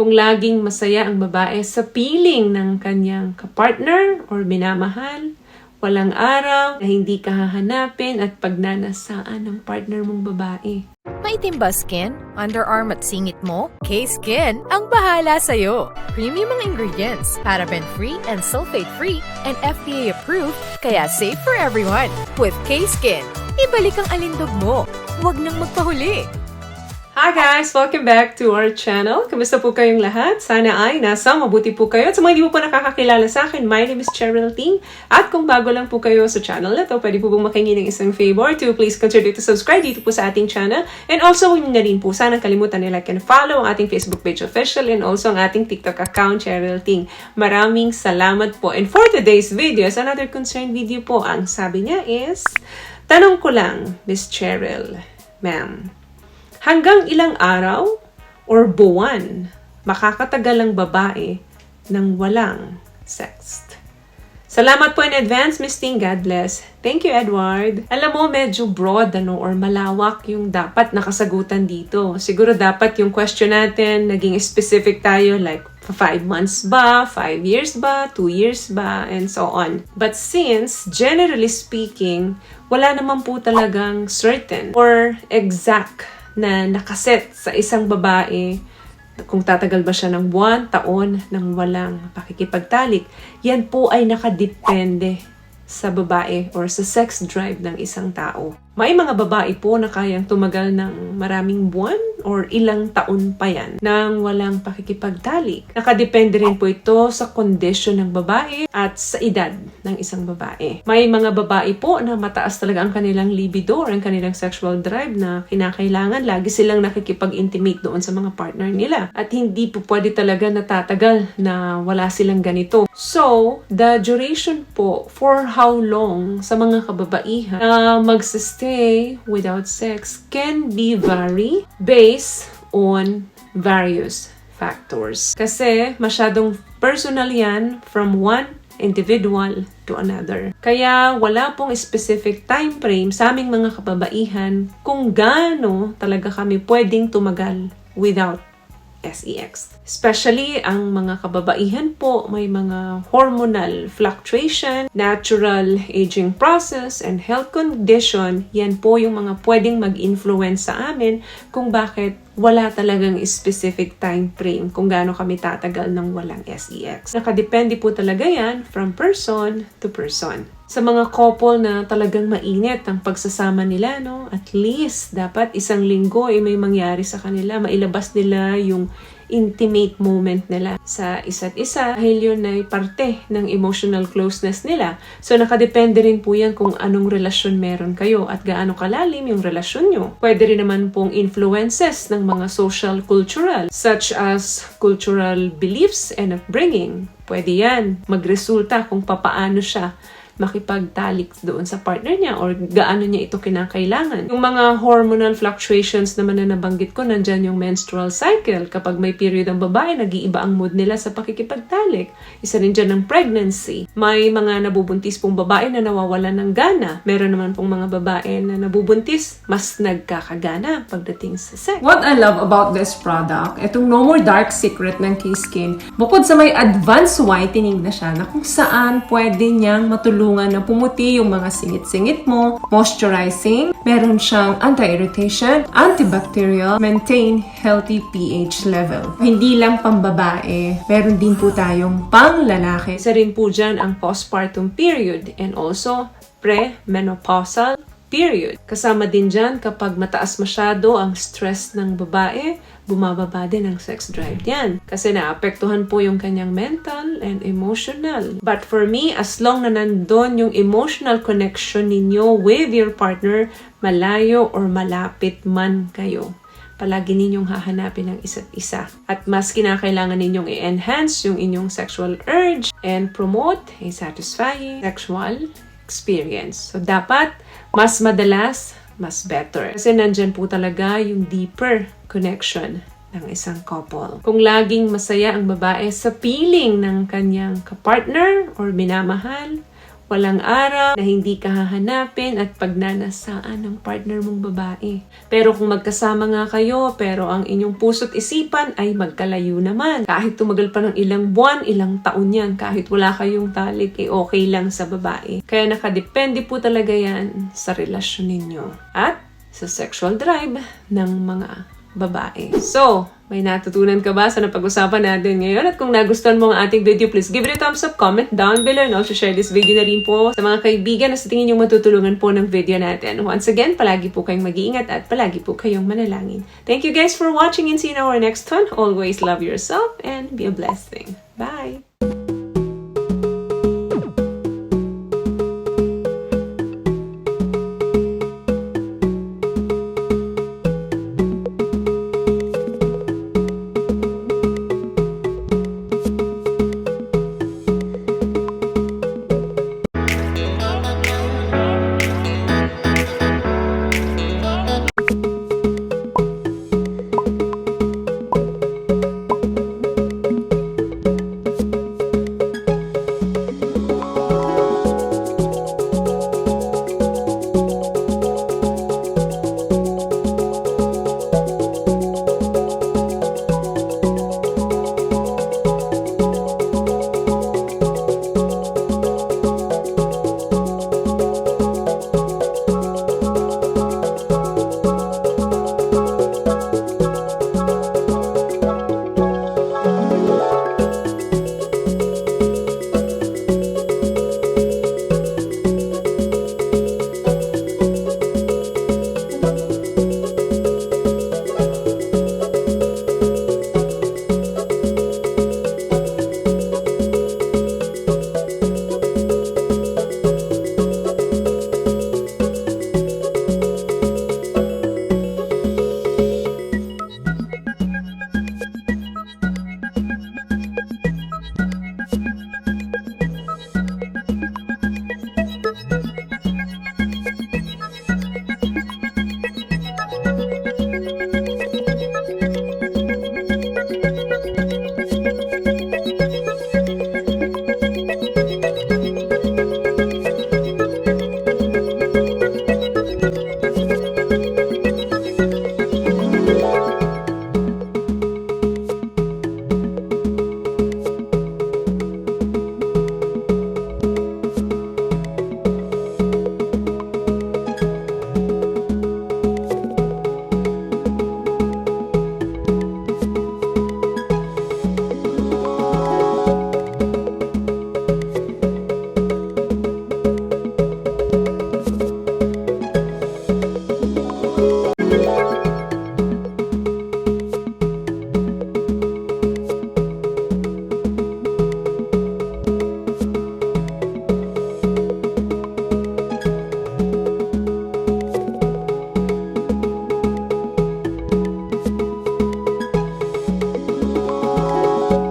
Kung laging masaya ang babae sa piling ng kanyang kapartner or minamahal, walang araw na hindi ka hahanapin at pagnanasaan ng partner mong babae. Maitim ba skin, underarm at singit mo? K-Skin ang bahala sa'yo. Premium ang ingredients, paraben-free and sulfate-free, and FDA-approved, kaya safe for everyone. With K-Skin, ibalik ang alindog mo. Huwag nang magpahuli. Hi guys! Welcome back to our channel. Kamusta po kayong lahat? Sana ay nasa mabuti po kayo. At sa mga hindi po nakakakilala sa akin, my name is Cheryl Ting. At kung bago lang po kayo sa channel na to, pwede po bang makingi ng isang favor to please consider to subscribe dito po sa ating channel. And also, huwag niyo na rin po sana kalimutan na like and follow ang ating Facebook page official and also ang ating TikTok account, Cheryl Ting. Maraming salamat po. And for today's video, is another concerned video po. Ang sabi niya is, tanong ko lang, Miss Cheryl, ma'am, hanggang ilang araw or buwan makakatagal ang babae nang walang sex? Salamat po in advance, Miss Ting. God bless. Thank you, Edward. Alam mo, medyo broad or malawak yung dapat nakasagutan dito. Siguro dapat yung question natin, naging specific tayo, like 5 months ba, 5 years ba, 2 years ba, and so on. But since, generally speaking, wala naman po talagang certain or exact na nakaset sa isang babae kung tatagal ba siya ng buwan, taon, nang walang pakikipagtalik. Yan po ay nakadepende sa babae or sa sex drive ng isang tao. May mga babae po na kayang tumagal ng maraming buwan or ilang taon pa yan nang walang pakikipagtalik. Nakadepende rin po ito sa kondisyon ng babae at sa edad ng isang babae. May mga babae po na mataas talaga ang kanilang libido or ang kanilang sexual drive na kinakailangan lagi silang nakikipag-intimate doon sa mga partner nila. At hindi po pwede talaga natatagal na wala silang ganito. So, the duration po for how long sa mga kababaihan na magsistay without sex can be vary based on various factors. Kasi masyadong personal yan from one individual to another. Kaya wala pong specific time frame sa aming mga kababaihan kung gaano talaga kami pwedeng tumagal without sex. Especially ang mga kababaihan po, may mga hormonal fluctuation, natural aging process, and health condition. Yan po yung mga pwedeng mag-influence sa amin kung bakit wala talagang specific time frame kung gaano kami tatagal ng walang sex. Nakadepende po talaga yan from person to person. Sa mga couple na talagang mainit ang pagsasama nila, at least dapat isang linggo may mangyari sa kanila, mailabas nila yung intimate moment nila sa isa't isa dahil yun ay parte ng emotional closeness nila. So nakadepende rin po yan kung anong relasyon meron kayo at gaano kalalim yung relasyon nyo. Pwede rin naman pong influences ng mga social cultural such as cultural beliefs and upbringing. Pwede yan magresulta kung papaano siya makipagtalik doon sa partner niya or gaano niya ito kinakailangan. Yung mga hormonal fluctuations naman na nabanggit ko, nandyan yung menstrual cycle. Kapag may period ang babae, nag-iiba ang mood nila sa pakikipagtalik. Isa rin dyan ng pregnancy. May mga nabubuntis pong babae na nawawalan ng gana. Meron naman pong mga babae na nabubuntis, mas nagkakagana pagdating sa sex. What I love about this product, itong No More Dark Secret ng K-Skin, bukod sa may advanced whitening na siya, na kung saan pwede niyang matulungan na pumuti yung mga singit-singit mo, moisturizing, meron siyang anti-irritation, antibacterial, maintain healthy pH level. Hindi lang pambabae, meron din po tayong pang-lalaki. Isa rin po dyan ang postpartum period and also pre-menopausal period. Kasama din dyan kapag mataas masyado ang stress ng babae, bumababa din ang sex drive yan. Kasi naapektuhan po yung kanyang mental and emotional. But for me, as long na nandun yung emotional connection ninyo with your partner, malayo or malapit man kayo, palagi ninyong hahanapin ang isa't isa. At mas kinakailangan ninyong i-enhance yung inyong sexual urge and promote a satisfying sexual experience. So dapat mas madalas, mas better. Kasi nandyan po talaga yung deeper connection ng isang couple. Kung laging masaya ang babae sa piling ng kanyang kapartner or minamahal, walang araw na hindi ka hahanapin at pagnanasaan ng partner mong babae. Pero kung magkasama nga kayo, pero ang inyong puso't isipan ay magkalayo naman. Kahit tumagal pa ng ilang buwan, ilang taon yan, kahit wala kayong talik, okay lang sa babae. Kaya nakadepende po talaga yan sa relasyon ninyo at sa sexual drive ng mga babae. So, may natutunan ka ba sa napag-usapan natin ngayon? At kung nagustuhan mo ang ating video, please give it a thumbs up, comment down below, and also share this video na rin po sa mga kaibigan na sa tingin yung matutulungan po ng video natin. Once again, palagi po kayong mag-iingat at palagi po kayong manalangin. Thank you guys for watching and see you in our next one. Always love yourself and be a blessing. Bye!